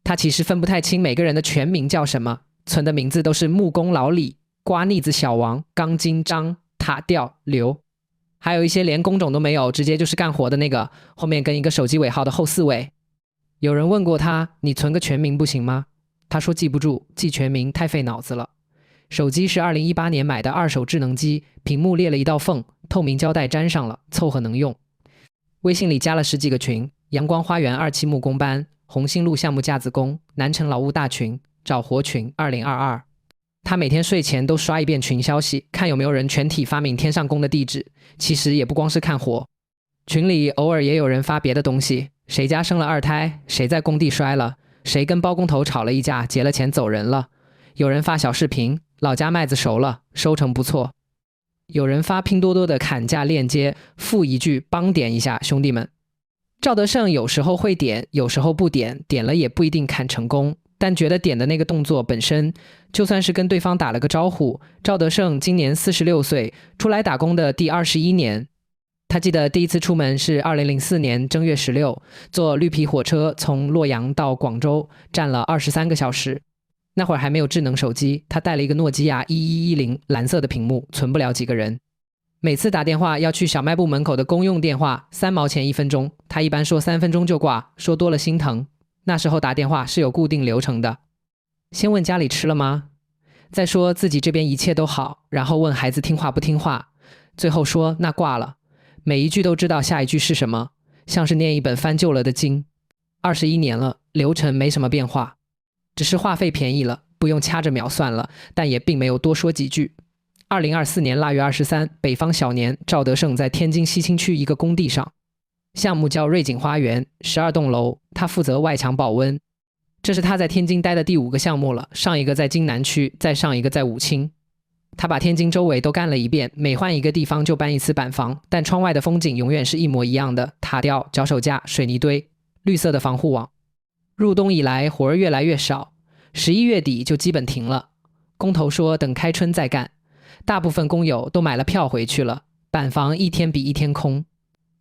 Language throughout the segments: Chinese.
他其实分不太清每个人的全名叫什么，存的名字都是木工老李、瓜腻子小王、钢筋张、塔吊刘，还有一些连工种都没有，直接就是干活的那个，后面跟一个手机尾号的后4位。有人问过他，你存个全名不行吗？他说记不住，记全名太费脑子了。手机是2018年买的2手智能机，屏幕裂了一道缝，透明胶带粘上了，凑合能用。微信里加了10几个群，阳光花园2期木工班、红星路项目架子工、南城劳务大群、找活群2022。他每天睡前都刷一遍群消息，看有没有人全体发明天上工的地址。其实也不光是看活，群里偶尔也有人发别的东西，谁家生了2胎，谁在工地摔了，谁跟包工头吵了一架，结了钱走人了。有人发小视频，老家麦子熟了，收成不错。有人发拼多多的砍价链接，附一句帮点一下兄弟们。赵德胜有时候会点，有时候不点，点了也不一定砍成功，但觉得点的那个动作本身，就算是跟对方打了个招呼。赵德胜今年46岁，出来打工的第21年。他记得第一次出门是2004年正月16，坐绿皮火车从洛阳到广州，站了23个小时。那会儿还没有智能手机，他带了一个诺基亚1110蓝色的屏幕，存不了几个人。每次打电话要去小卖部门口的公用电话，3毛钱1分钟，他一般说3分钟就挂，说多了心疼。那时候打电话是有固定流程的，先问家里吃了吗，再说自己这边一切都好，然后问孩子听话不听话，最后说那挂了。每一句都知道下一句是什么，像是念一本翻旧了的经。21年了，流程没什么变化，只是话费便宜了，不用掐着秒算了，但也并没有多说几句。2024年腊月23，北方小年，赵德胜在天津西青区一个工地上，项目叫瑞景花园，12栋楼，他负责外墙保温。这是他在天津待的第5个项目了，上一个在津南区，再上一个在武清。他把天津周围都干了一遍，每换一个地方就搬一次板房，但窗外的风景永远是一模一样的，塔吊、脚手架、水泥堆、绿色的防护网。入冬以来活儿越来越少，11月底就基本停了。工头说等开春再干，大部分工友都买了票回去了，板房一天比一天空。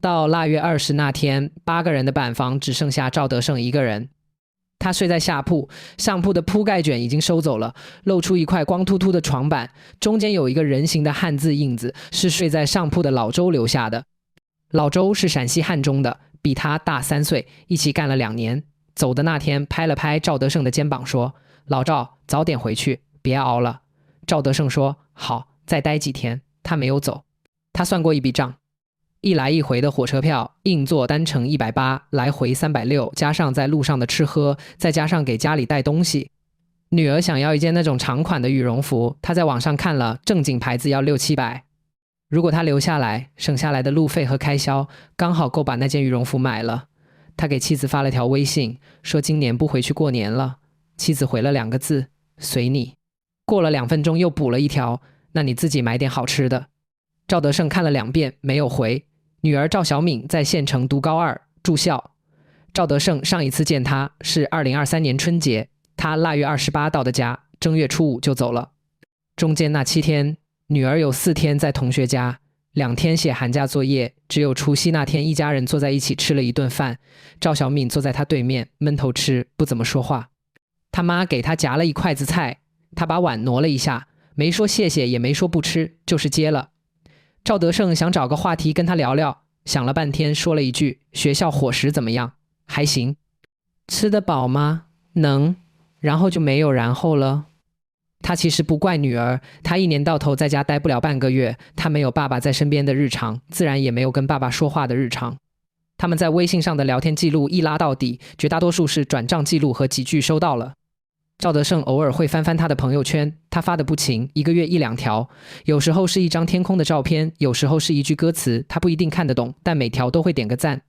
到腊月20那天，8个人的板房只剩下赵德胜一个人。他睡在下铺，上铺的铺盖卷已经收走了，露出一块光秃秃的床板，中间有一个人形的汉字印子，是睡在上铺的老周留下的。老周是陕西汉中的，比他大3岁，一起干了2年。走的那天拍了拍赵德胜的肩膀说，老赵早点回去，别熬了。赵德胜说好，再待几天。他没有走。他算过一笔账，一来一回的火车票，硬座单程180，来回360，加上在路上的吃喝，再加上给家里带东西。女儿想要一件那种长款的羽绒服，她在网上看了，正经牌子要600-700。如果她留下来，省下来的路费和开销刚好够把那件羽绒服买了。他给妻子发了条微信，说今年不回去过年了。妻子回了2个字，随你。过了2分钟又补了一条，那你自己买点好吃的。赵德胜看了2遍没有回。女儿赵小敏在县城读高2住校。赵德胜上一次见她是2023年春节，他腊月28到的家，正月初5就走了。中间那7天，女儿有4天在同学家，2天写寒假作业，只有除夕那天一家人坐在一起吃了一顿饭。赵小敏坐在他对面闷头吃，不怎么说话。他妈给他夹了一筷子菜，他把碗挪了一下，没说谢谢也没说不吃，就是接了。赵德胜想找个话题跟他聊聊，想了半天说了一句，学校伙食怎么样？还行。吃得饱吗？能。然后就没有然后了。他其实不怪女儿，他一年到头在家待不了半个月，他没有爸爸在身边的日常，自然也没有跟爸爸说话的日常。他们在微信上的聊天记录一拉到底，绝大多数是转账记录和几句收到了。赵德胜偶尔会翻翻他的朋友圈，他发的不勤，一个月1-2条，有时候是一张天空的照片，有时候是一句歌词，他不一定看得懂，但每条都会点个赞。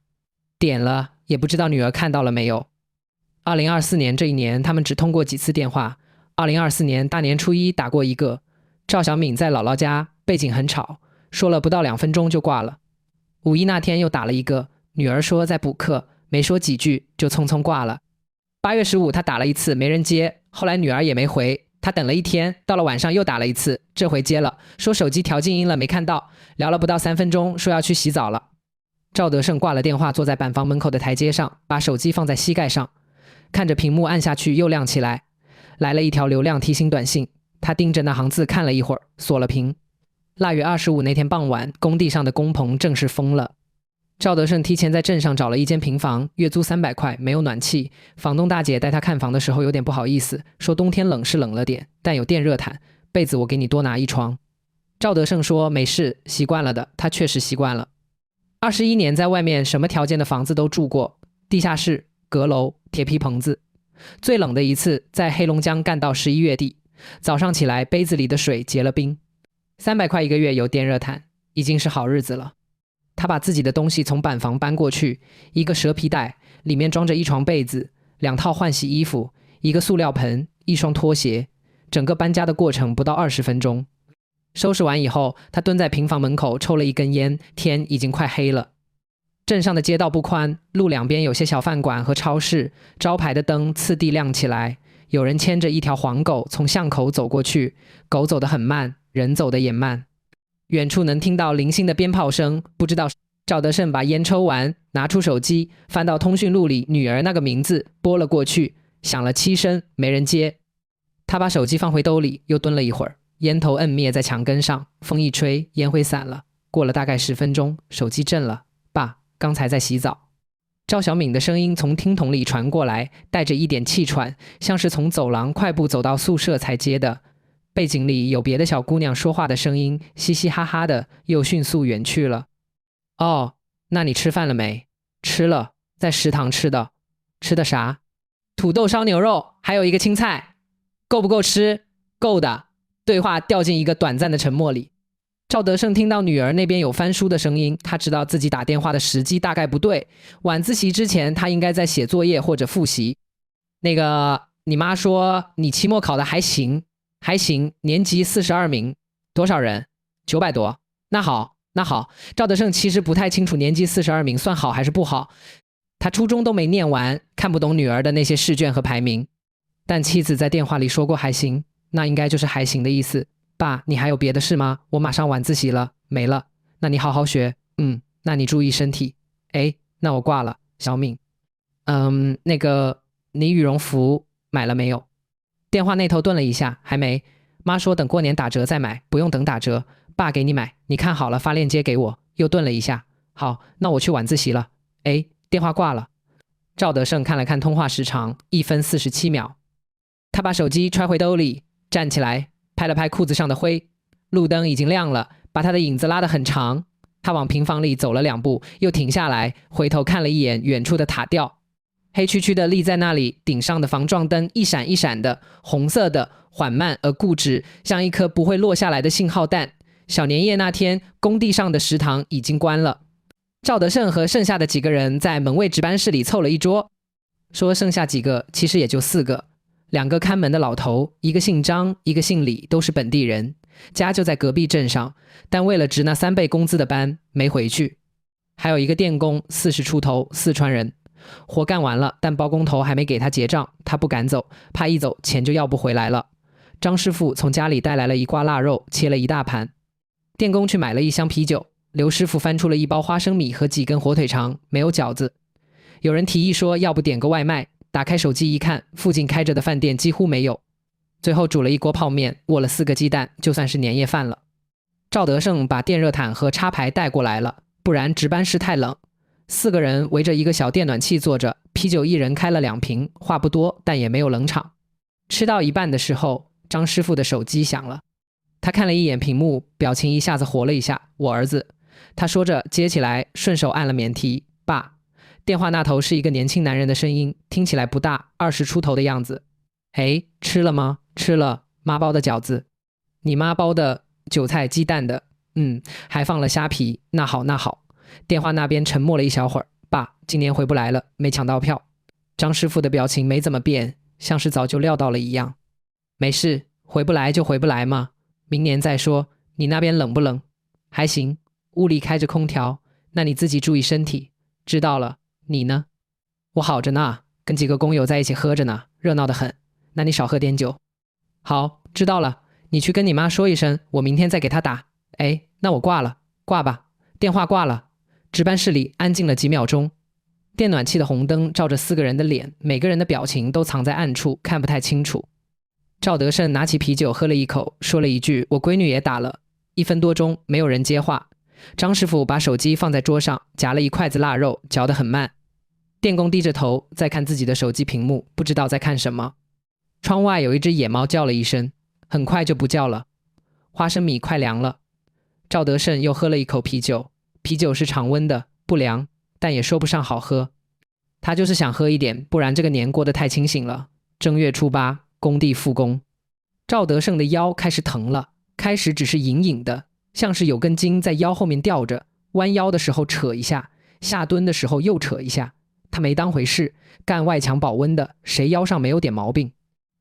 点了也不知道女儿看到了没有。2024年这一年他们只通过几次电话。2024年大年初1打过一个，赵小敏在姥姥家，背景很吵，说了不到2分钟就挂了。5·1那天又打了一个，女儿说在补课，没说几句就匆匆挂了。8月15他打了一次，没人接，后来女儿也没回，他等了1天，到了晚上又打了一次，这回接了，说手机调静音了没看到，聊了不到3分钟，说要去洗澡了。赵德胜挂了电话，坐在板房门口的台阶上，把手机放在膝盖上。看着屏幕按下去又亮起来，来了一条流量提醒短信。他盯着那行字看了一会儿，锁了屏。腊月25那天傍晚，工地上的工棚正式封了。赵德胜提前在镇上找了一间平房，月租300块，没有暖气。房东大姐带他看房的时候有点不好意思，说冬天冷是冷了点，但有电热毯，被子我给你多拿一床。赵德胜说没事，习惯了的。他确实习惯了。21年在外面什么条件的房子都住过，地下室、阁楼、铁皮棚子。最冷的一次在黑龙江干到11月底，早上起来杯子里的水结了冰。300块一个月有电热毯，已经是好日子了。他把自己的东西从板房搬过去，一个蛇皮袋里面装着一床被子、2套换洗衣服、一个塑料盆、一双拖鞋。整个搬家的过程不到20分钟。收拾完以后，他蹲在平房门口抽了一根烟，天已经快黑了。镇上的街道不宽，路两边有些小饭馆和超市，招牌的灯次第亮起来。有人牵着一条黄狗从巷口走过去，狗走得很慢，人走得也慢。远处能听到零星的鞭炮声，不知道。赵德胜把烟抽完，拿出手机，翻到通讯录里女儿那个名字，拨了过去，响了7声，没人接。他把手机放回兜里，又蹲了一会儿，烟头摁灭在墙根上，风一吹，烟灰散了。过了大概10分钟，手机震了，爸，刚才在洗澡。赵小敏的声音从听筒里传过来，带着一点气喘，像是从走廊快步走到宿舍才接的。背景里有别的小姑娘说话的声音，嘻嘻哈哈的，又迅速远去了。哦，那你吃饭了没？吃了，在食堂吃的。吃的啥？土豆烧牛肉，还有一个青菜。够不够吃？够的。对话掉进一个短暂的沉默里。赵德胜听到女儿那边有翻书的声音，他知道自己打电话的时机大概不对，晚自习之前他应该在写作业或者复习。那个，你妈说你期末考的还行，还行，年级42名，多少人？900多。那好，那好。赵德胜其实不太清楚年级42名算好还是不好，他初中都没念完，看不懂女儿的那些试卷和排名。但妻子在电话里说过还行，那应该就是还行的意思。爸，你还有别的事吗？我马上晚自习了。没了。那你好好学。那你注意身体。哎，那我挂了。小敏。那个，你羽绒服买了没有？电话那头顿了一下，还没。妈说等过年打折再买，不用等打折。爸给你买，你看好了发链接给我。又顿了一下。好，那我去晚自习了。哎，电话挂了。赵德胜看了看通话时长，1分47秒。他把手机揣回兜里，站起来拍了拍裤子上的灰。路灯已经亮了，把他的影子拉得很长。他往平房里走了2步，又停下来，回头看了一眼远处的塔吊，黑黢黢的立在那里，顶上的防撞灯一闪一闪的，红色的，缓慢而固执，像一颗不会落下来的信号弹。小年夜那天，工地上的食堂已经关了。赵德胜和剩下的几个人在门卫值班室里凑了一桌，说剩下几个其实也就4个，2个看门的老头，一个姓张，一个姓李，都是本地人，家就在隔壁镇上，但为了值那3倍工资的班没回去。还有一个电工，40出头，四川人，活干完了，但包工头还没给他结账，他不敢走，怕一走钱就要不回来了。张师傅从家里带来了一挂腊肉，切了一大盘。电工去买了1箱啤酒，刘师傅翻出了1包花生米和几根火腿肠，没有饺子。有人提议说要不点个外卖，打开手机一看，附近开着的饭店几乎没有。最后煮了1锅泡面，握了4个鸡蛋，就算是年夜饭了。赵德胜把电热毯和插排带过来了，不然值班室太冷。4个人围着一个小电暖气坐着，啤酒一人开了2瓶，话不多，但也没有冷场。吃到一半的时候，张师傅的手机响了。他看了一眼屏幕，表情一下子活了一下，我儿子。他说着接起来，顺手按了免提，爸。电话那头是一个年轻男人的声音，听起来不大，20出头的样子。哎，吃了吗？吃了，妈包的饺子。你妈包的韭菜鸡蛋的，还放了虾皮。那好那好。电话那边沉默了一小会儿，爸，今年回不来了，没抢到票。张师傅的表情没怎么变，像是早就料到了一样。没事，回不来就回不来嘛，明年再说。你那边冷不冷？还行，屋里开着空调，那你自己注意身体。知道了，你呢？我好着呢，跟几个工友在一起喝着呢，热闹得很。那你少喝点酒。好，知道了，你去跟你妈说一声，我明天再给她打。哎，那我挂了，挂吧。电话挂了。值班室里安静了几秒钟。电暖气的红灯照着4个人的脸，每个人的表情都藏在暗处，看不太清楚。赵德胜拿起啤酒喝了一口，说了一句：“我闺女也打了。”1分多钟，没有人接话。张师傅把手机放在桌上，夹了一筷子腊肉，嚼得很慢。电工低着头在看自己的手机屏幕，不知道在看什么。窗外有一只野猫叫了一声，很快就不叫了。花生米快凉了。赵德胜又喝了一口啤酒，啤酒是常温的，不凉，但也说不上好喝。他就是想喝一点，不然这个年过得太清醒了。正月初8，工地复工。赵德胜的腰开始疼了，开始只是隐隐的，像是有根筋在腰后面吊着，弯腰的时候扯一下，下蹲的时候又扯一下。他没当回事，干外墙保温的，谁腰上没有点毛病？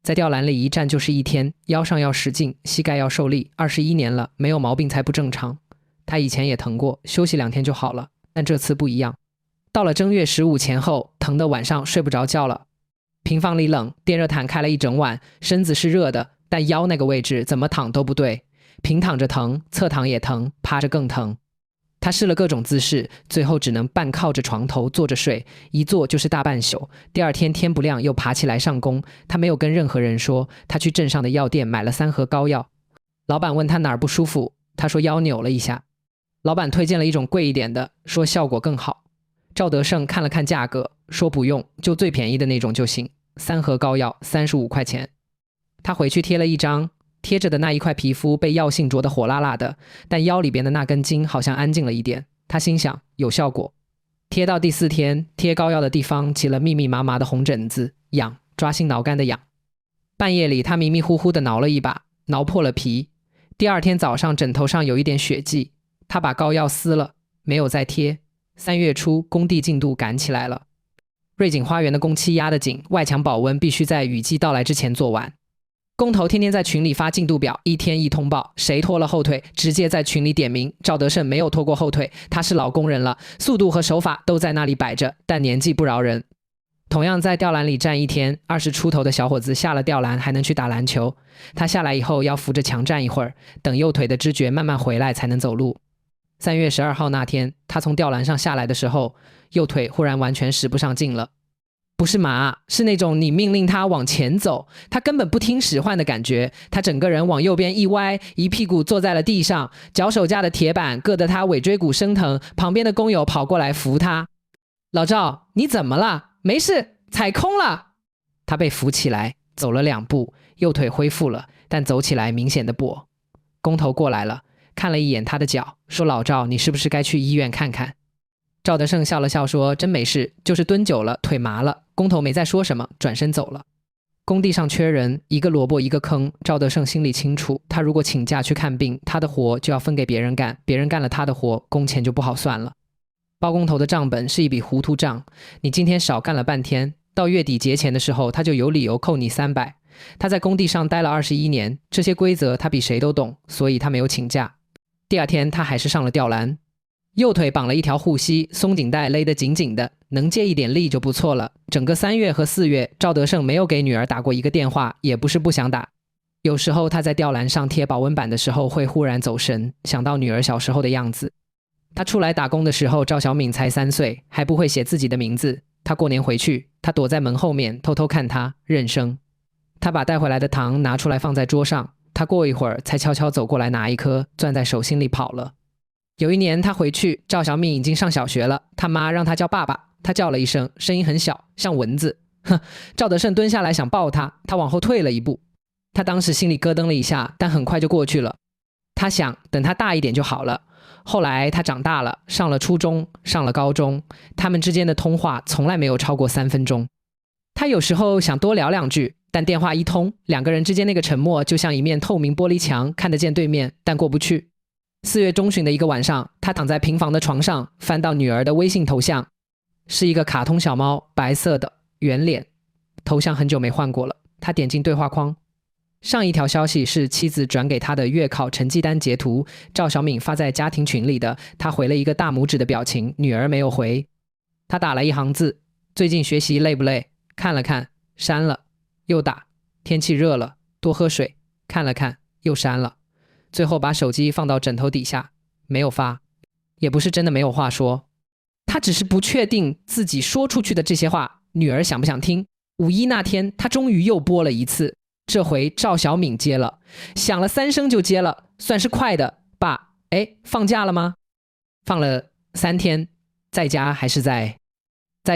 在吊篮里一站就是1天，腰上要使劲，膝盖要受力，21年了，没有毛病才不正常。他以前也疼过，休息2天就好了，但这次不一样。到了正月15前后，疼的晚上睡不着觉了。平房里冷，电热毯开了一整晚，身子是热的，但腰那个位置怎么躺都不对，平躺着疼，侧躺也疼，趴着更疼。他试了各种姿势，最后只能半靠着床头坐着睡，一坐就是大半宿。第二天天不亮又爬起来上工，他没有跟任何人说，他去镇上的药店买了3盒膏药。老板问他哪儿不舒服，他说腰扭了一下。老板推荐了一种贵一点的，说效果更好。赵德胜看了看价格，说不用，就最便宜的那种就行，3盒膏药35块钱。他回去贴了一张，贴着的那一块皮肤被药性灼得火辣辣的，但腰里边的那根筋好像安静了一点。他心想有效果。贴到第4天，贴膏药的地方起了密密麻麻的红疹子，痒，抓心挠肝的痒。半夜里他迷迷糊糊的挠了一把，挠破了皮。第2天早上枕头上有一点血迹，他把膏药撕了，没有再贴。3月初工地进度赶起来了，瑞景花园的工期压得紧，外墙保温必须在雨季到来之前做完。工头天天在群里发进度表，1天1通报，谁拖了后腿直接在群里点名。赵德胜没有拖过后腿，他是老工人了，速度和手法都在那里摆着，但年纪不饶人。同样在吊篮里站1天，20出头的小伙子下了吊篮还能去打篮球，他下来以后要扶着墙站一会儿，等右腿的知觉慢慢回来才能走路。3月12号那天，他从吊篮上下来的时候，右腿忽然完全使不上劲了。不是麻，是那种你命令他往前走，他根本不听使唤的感觉。他整个人往右边一歪，一屁股坐在了地上，脚手架的铁板硌得他尾椎骨生疼，旁边的工友跑过来扶他。老赵，你怎么了？没事，踩空了。他被扶起来，走了2步，右腿恢复了，但走起来明显的跛。工头过来了，看了一眼他的脚，说老赵，你是不是该去医院看看？赵德胜笑了笑说，真没事，就是蹲久了腿麻了。工头没再说什么，转身走了。工地上缺人，一个萝卜一个坑，赵德胜心里清楚，他如果请假去看病，他的活就要分给别人干，别人干了他的活，工钱就不好算了。包工头的账本是一笔糊涂账，你今天少干了半天，到月底结钱的时候他就有理由扣你300。他在工地上待了21年，这些规则他比谁都懂，所以他没有请假。第2天他还是上了吊篮，右腿绑了一条护膝，松紧带勒得紧紧的，能借一点力就不错了。整个3月和4月，赵德胜没有给女儿打过一个电话，也不是不想打。有时候他在吊篮上贴保温板的时候会忽然走神，想到女儿小时候的样子。他出来打工的时候，赵小敏才3岁，还不会写自己的名字。他过年回去，他躲在门后面偷偷看他，认生。他把带回来的糖拿出来放在桌上，他过一会儿才悄悄走过来拿一颗，攥在手心里跑了。有一年他回去，赵小敏已经上小学了，他妈让他叫爸爸，他叫了一声，声音很小，像蚊子。赵德胜蹲下来想抱他，他往后退了一步。他当时心里咯噔了一下，但很快就过去了。他想等他大一点就好了。后来他长大了，上了初中，上了高中，他们之间的通话从来没有超过3分钟。他有时候想多聊2句，但电话一通，2个人之间那个沉默就像一面透明玻璃墙，看得见对面，但过不去。4月中旬的一个晚上，他躺在平房的床上，翻到女儿的微信头像，是一个卡通小猫，白色的，圆脸，头像很久没换过了。他点进对话框，上一条消息是妻子转给他的月考成绩单截图，赵小敏发在家庭群里的，他回了一个大拇指的表情，女儿没有回。他打了一行字，最近学习累不累？看了看，删了，又打，天气热了，多喝水，看了看，又删了。最后把手机放到枕头底下，没有发，也不是真的没有话说。他只是不确定自己说出去的这些话女儿想不想听。5·1那天他终于又拨了一次，这回赵小敏接了，响了3声就接了，算是快的。爸，放假了吗？放了3天，在家还是在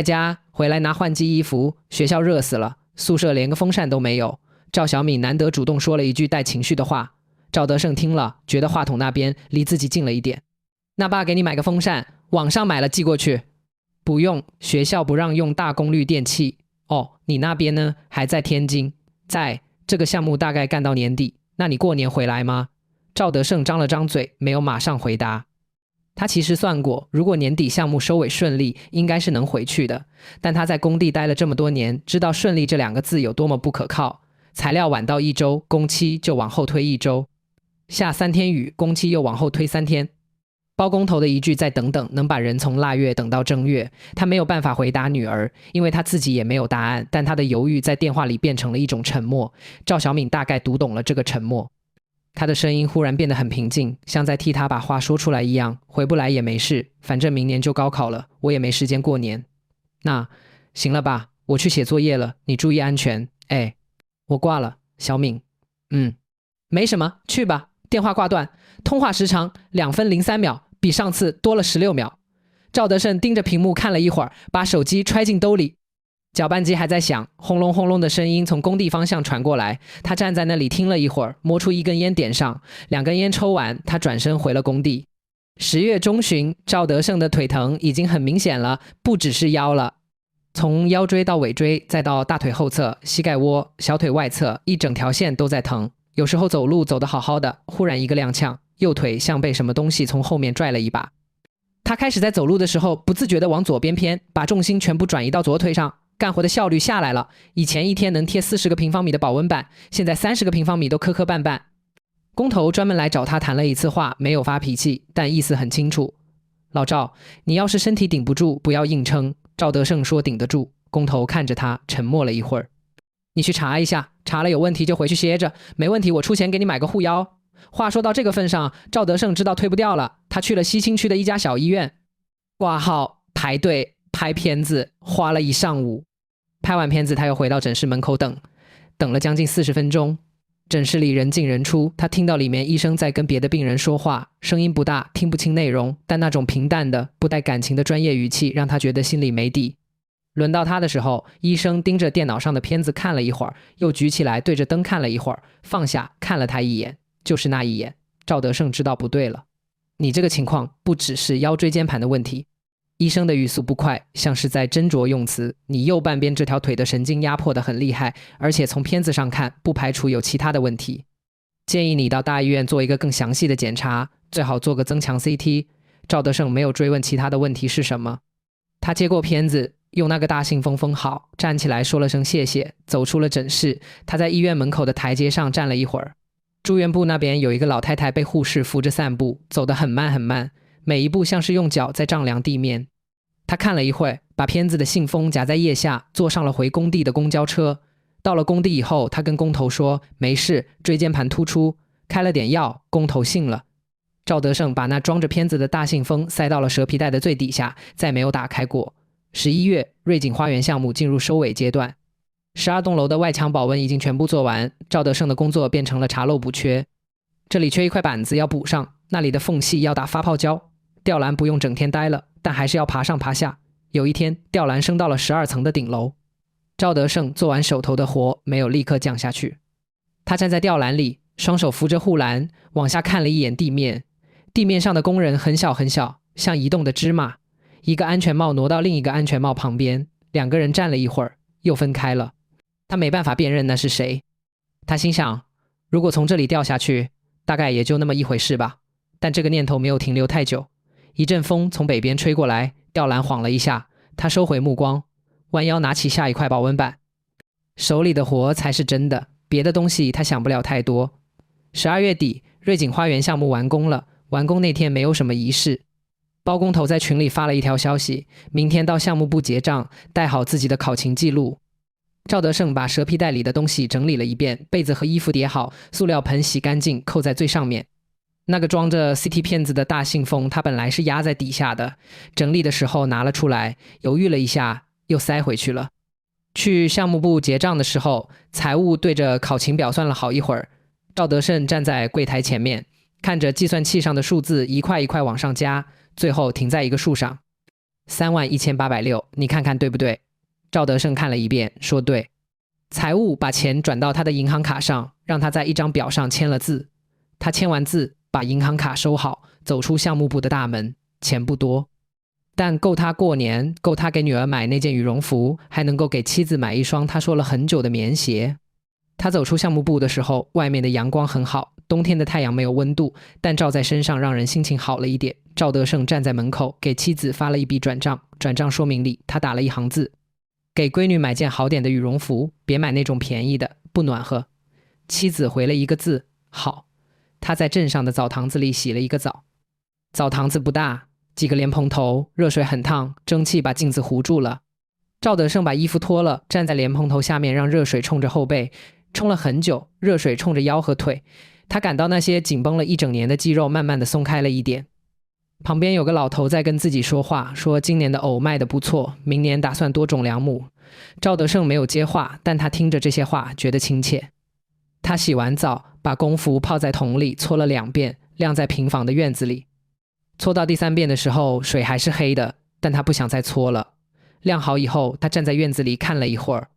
家，回来拿换季衣服，学校热死了，宿舍连个风扇都没有。赵小敏难得主动说了一句带情绪的话，赵德胜听了觉得话筒那边离自己近了一点。那爸给你买个风扇，网上买了寄过去。不用，学校不让用大功率电器。哦，你那边呢？还在天津？在，这个项目大概干到年底，那你过年回来吗？赵德胜张了张嘴，没有马上回答。他其实算过，如果年底项目收尾顺利，应该是能回去的。但他在工地待了这么多年，知道顺利这2个字有多么不可靠。材料晚到1周，工期就往后推1周。下3天雨，工期又往后推3天。包工头的一句再等等，能把人从腊月等到正月。他没有办法回答女儿，因为他自己也没有答案，但他的犹豫在电话里变成了一种沉默。赵小敏大概读懂了这个沉默，他的声音忽然变得很平静，像在替他把话说出来一样。回不来也没事，反正明年就高考了，我也没时间过年。那行了吧，我去写作业了，你注意安全。我挂了，小敏。没什么，去吧。电话挂断，通话时长2分03秒，比上次多了16秒。赵德胜盯着屏幕看了一会儿，把手机揣进兜里。搅拌机还在响，轰隆轰隆的声音从工地方向传过来。他站在那里听了一会儿，摸出1根烟点上，2根烟抽完，他转身回了工地。10月中旬，赵德胜的腿疼已经很明显了，不只是腰了，从腰椎到尾椎，再到大腿后侧、膝盖窝、小腿外侧，一整条线都在疼。有时候走路走得好好的，忽然一个踉跄，右腿像被什么东西从后面拽了一把。他开始在走路的时候不自觉地往左边偏，把重心全部转移到左腿上，干活的效率下来了。以前一天能贴40个平方米的保温板，现在30个平方米都磕磕绊绊。工头专门来找他谈了一次话，没有发脾气，但意思很清楚。老赵，你要是身体顶不住，不要硬撑。赵德胜说顶得住。工头看着他，沉默了一会儿。你去查一下，查了有问题就回去歇着，没问题我出钱给你买个护腰。话说到这个份上，赵德胜知道推不掉了，他去了西青区的一家小医院，挂号排队拍片子，花了一上午。拍完片子他又回到诊室门口等了将近40分钟。诊室里人进人出，他听到里面医生在跟别的病人说话，声音不大，听不清内容，但那种平淡的不带感情的专业语气让他觉得心里没底。轮到他的时候，医生盯着电脑上的片子看了一会儿，又举起来对着灯看了一会儿，放下看了他一眼，就是那一眼。赵德胜知道不对了，你这个情况不只是腰椎间盘的问题。医生的语速不快，像是在斟酌用词，你右半边这条腿的神经压迫得很厉害，而且从片子上看不排除有其他的问题，建议你到大医院做一个更详细的检查，最好做个增强 CT。 赵德胜没有追问其他的问题是什么，他接过片子，用那个大信封封好，站起来说了声谢谢，走出了诊室。他在医院门口的台阶上站了一会儿，住院部那边有一个老太太被护士扶着散步，走得很慢很慢，每一步像是用脚在丈量地面。他看了一会，把片子的信封夹在腋下，坐上了回工地的公交车。到了工地以后，他跟工头说没事，椎间盘突出，开了点药，工头信了。赵德胜把那装着片子的大信封塞到了蛇皮袋的最底下，再没有打开过。11月，瑞景花园项目进入收尾阶段，12栋楼的外墙保温已经全部做完，赵德胜的工作变成了查漏补缺。这里缺一块板子要补上，那里的缝隙要打发泡胶，吊篮不用整天待了，但还是要爬上爬下。有一天，吊篮升到了12层的顶楼。赵德胜做完手头的活，没有立刻降下去。他站在吊篮里，双手扶着护栏，往下看了一眼地面。地面上的工人很小很小，像移动的芝麻。一个安全帽挪到另一个安全帽旁边，2个人站了一会儿，又分开了。他没办法辨认那是谁。他心想，如果从这里掉下去，大概也就那么一回事吧。但这个念头没有停留太久。一阵风从北边吹过来，吊篮晃了一下，他收回目光，弯腰拿起下一块保温板。手里的活才是真的，别的东西他想不了太多。12月底，瑞景花园项目完工了，完工那天没有什么仪式。包工头在群里发了一条消息，明天到项目部结账，带好自己的考勤记录。赵德胜把蛇皮袋里的东西整理了一遍，被子和衣服叠好，塑料盆洗干净，扣在最上面。那个装着 CT 片子的大信封，它本来是压在底下的，整理的时候拿了出来，犹豫了一下，又塞回去了。去项目部结账的时候，财务对着考勤表算了好一会儿，赵德胜站在柜台前面，看着计算器上的数字一块一块往上加，最后停在一个数上，31860，你看看对不对？赵德胜看了一遍，说对。财务把钱转到他的银行卡上，让他在一张表上签了字。他签完字，把银行卡收好，走出项目部的大门。钱不多，但够他过年，够他给女儿买那件羽绒服，还能够给妻子买一双他说了很久的棉鞋。他走出项目部的时候，外面的阳光很好，冬天的太阳没有温度，但照在身上让人心情好了一点。赵德胜站在门口，给妻子发了一笔转账，转账说明里他打了一行字：给闺女买件好点的羽绒服，别买那种便宜的，不暖和。妻子回了一个字：好。他在镇上的澡堂子里洗了一个澡，澡堂子不大，几个莲蓬头，热水很烫，蒸汽把镜子糊住了。赵德胜把衣服脱了，站在莲蓬头下面，让热水冲着后背，冲了很久，热水冲着腰和腿。他感到那些紧绷了一整年的肌肉慢慢的松开了一点。旁边有个老头在跟自己说话，说今年的藕卖得不错，明年打算多种2亩。赵德胜没有接话，但他听着这些话觉得亲切。他洗完澡，把工服泡在桶里搓了2遍，晾在平房的院子里。搓到第3遍的时候，水还是黑的，但他不想再搓了。晾好以后，他站在院子里看了一会儿，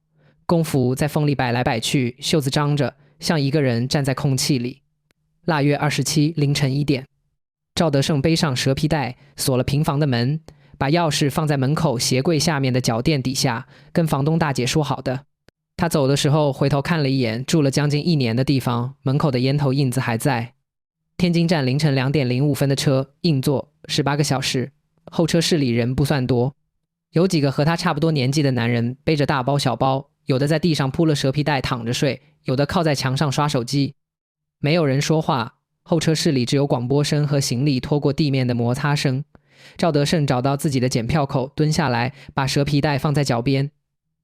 工服在风里摆来摆去，袖子张着，像一个人站在空气里。腊月27凌晨1点，赵德胜背上蛇皮袋，锁了平房的门，把钥匙放在门口鞋柜下面的脚垫底下，跟房东大姐说好的。他走的时候回头看了一眼住了将近1年的地方，门口的烟头印子还在。天津站凌晨2点05分的车，硬座18个小时，候车室里人不算多，有几个和他差不多年纪的男人背着大包小包，有的在地上铺了蛇皮袋躺着睡，有的靠在墙上刷手机。没有人说话，候车室里只有广播声和行李拖过地面的摩擦声。赵德胜找到自己的检票口，蹲下来把蛇皮袋放在脚边。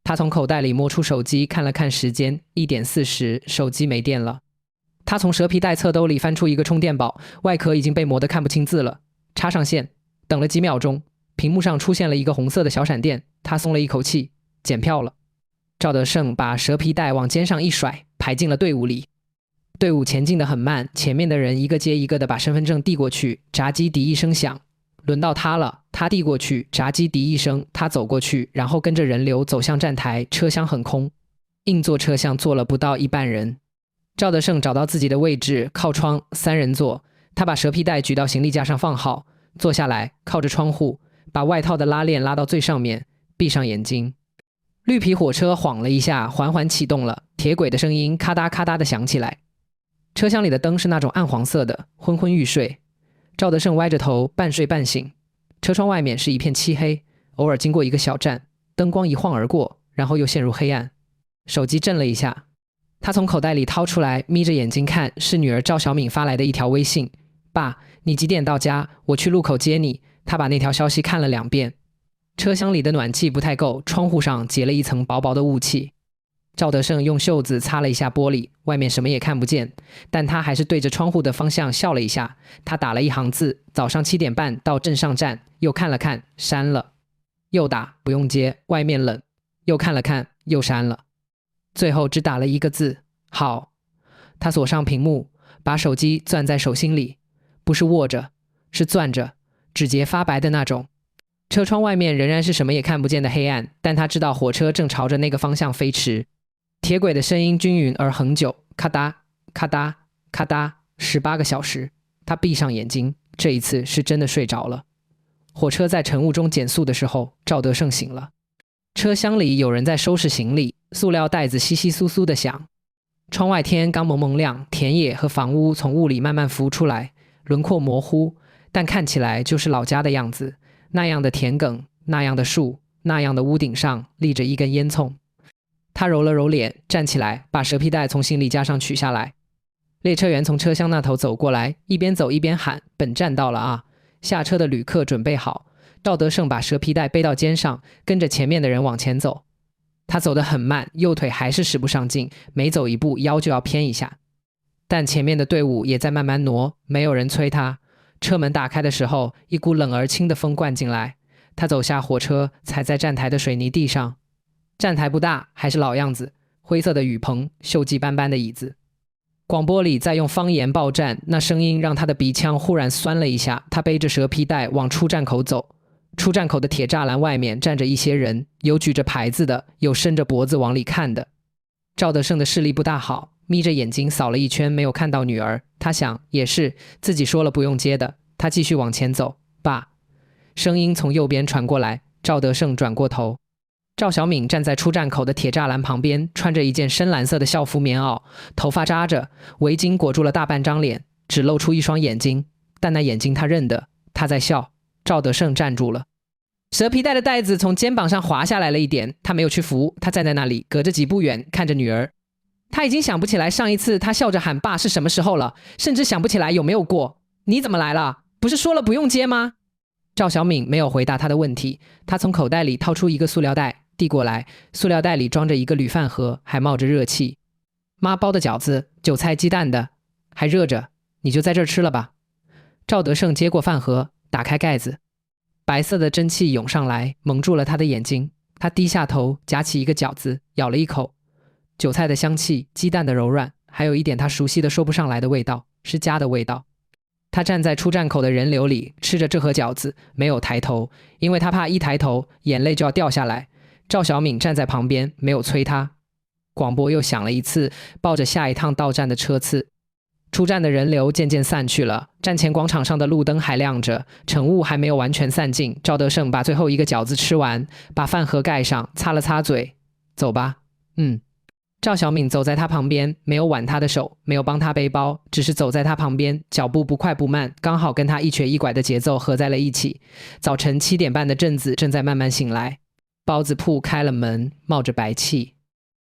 他从口袋里摸出手机，看了看时间，1点40，手机没电了。他从蛇皮袋侧兜里翻出一个充电宝，外壳已经被磨得看不清字了。插上线，等了几秒钟，屏幕上出现了一个红色的小闪电，他松了一口气，检票了。赵德胜把蛇皮袋往肩上一甩，排进了队伍里。队伍前进得很慢，前面的人一个接一个的把身份证递过去，闸机滴一声响，轮到他了，他递过去，闸机滴一声，他走过去，然后跟着人流走向站台。车厢很空，硬座车厢坐了不到1半人。赵德胜找到自己的位置，靠窗，3人座。他把蛇皮袋举到行李架上放好，坐下来，靠着窗户，把外套的拉链拉到最上面，闭上眼睛。绿皮火车晃了一下，缓缓启动了，铁轨的声音咔嗒咔嗒地响起来。车厢里的灯是那种暗黄色的，昏昏欲睡。赵德胜歪着头，半睡半醒。车窗外面是一片漆黑，偶尔经过一个小站，灯光一晃而过，然后又陷入黑暗。手机震了一下，他从口袋里掏出来，眯着眼睛看，是女儿赵小敏发来的一条微信：爸，你几点到家？我去路口接你。他把那条消息看了2遍。车厢里的暖气不太够，窗户上结了一层薄薄的雾气。赵德胜用袖子擦了一下玻璃，外面什么也看不见，但他还是对着窗户的方向笑了一下。他打了一行字：早上7点半到镇上站，又看了看，删了。又打，不用接，外面冷。又看了看，又删了。最后只打了一个字：好。他锁上屏幕，把手机攥在手心里，不是握着，是攥着，指节发白的那种。车窗外面仍然是什么也看不见的黑暗，但他知道火车正朝着那个方向飞驰。铁轨的声音均匀而恒久，咔嗒咔嗒咔嗒，18个小时。他闭上眼睛，这一次是真的睡着了。火车在晨雾中减速的时候，赵德胜醒了。车厢里有人在收拾行李，塑料袋子窸窸窣窣的响。窗外天刚蒙蒙亮，田野和房屋从雾里慢慢浮出来，轮廓模糊，但看起来就是老家的样子。那样的田埂，那样的树，那样的屋顶上立着一根烟囱。他揉了揉脸，站起来，把蛇皮袋从行李架上取下来。列车员从车厢那头走过来，一边走一边喊：本站到了啊！下车的旅客准备好。赵德胜把蛇皮袋背到肩上，跟着前面的人往前走。他走得很慢，右腿还是使不上劲，每走一步腰就要偏一下。但前面的队伍也在慢慢挪，没有人催他。车门打开的时候，一股冷而清的风灌进来。他走下火车，踩在站台的水泥地上。站台不大，还是老样子，灰色的雨棚，锈迹斑斑的椅子。广播里在用方言报站，那声音让他的鼻腔忽然酸了一下。他背着蛇皮袋往出站口走。出站口的铁栅栏外面站着一些人，有举着牌子的，有伸着脖子往里看的。赵德胜的视力不大好，眯着眼睛扫了一圈，没有看到女儿。他想，也是自己说了不用接的。他继续往前走。爸，声音从右边传过来。赵德胜转过头。赵小敏站在出站口的铁栅栏旁边，穿着一件深蓝色的校服棉袄，头发扎着，围巾裹住了大半张脸，只露出一双眼睛，但那眼睛他认得，他在笑。赵德胜站住了。蛇皮袋的带子从肩膀上滑下来了一点，他没有去扶，他站在那里，隔着几步远看着女儿。他已经想不起来上一次他笑着喊爸是什么时候了，甚至想不起来有没有过。你怎么来了？不是说了不用接吗？赵小敏没有回答他的问题，他从口袋里掏出一个塑料袋递过来，塑料袋里装着一个铝饭盒，还冒着热气。妈包的饺子，韭菜鸡蛋的，还热着，你就在这儿吃了吧。赵德胜接过饭盒，打开盖子，白色的蒸汽涌上来，蒙住了他的眼睛。他低下头，夹起一个饺子，咬了一口。韭菜的香气，鸡蛋的柔软，还有一点他熟悉的说不上来的味道，是家的味道。他站在出站口的人流里，吃着这盒饺子，没有抬头，因为他怕一抬头眼泪就要掉下来。赵小敏站在旁边，没有催他。广播又响了一次，报着下一趟到站的车次。出站的人流渐渐散去了，站前广场上的路灯还亮着，晨雾还没有完全散尽。赵德胜把最后一个饺子吃完，把饭盒盖上，擦了擦嘴。走吧。赵小敏走在他旁边，没有挽他的手，没有帮他背包，只是走在他旁边，脚步不快不慢，刚好跟他一瘸一拐的节奏合在了一起。早晨7点半的镇子正在慢慢醒来，包子铺开了门，冒着白气。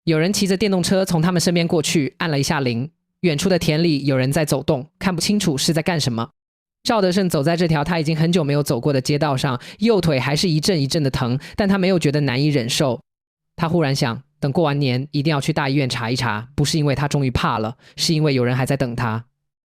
有人骑着电动车从他们身边过去，按了一下铃。远处的田里有人在走动，看不清楚是在干什么。赵德胜走在这条他已经很久没有走过的街道上，右腿还是一阵一阵的疼，但他没有觉得难以忍受。他忽然想，等过完年一定要去大医院查一查，不是因为他终于怕了，是因为有人还在等他。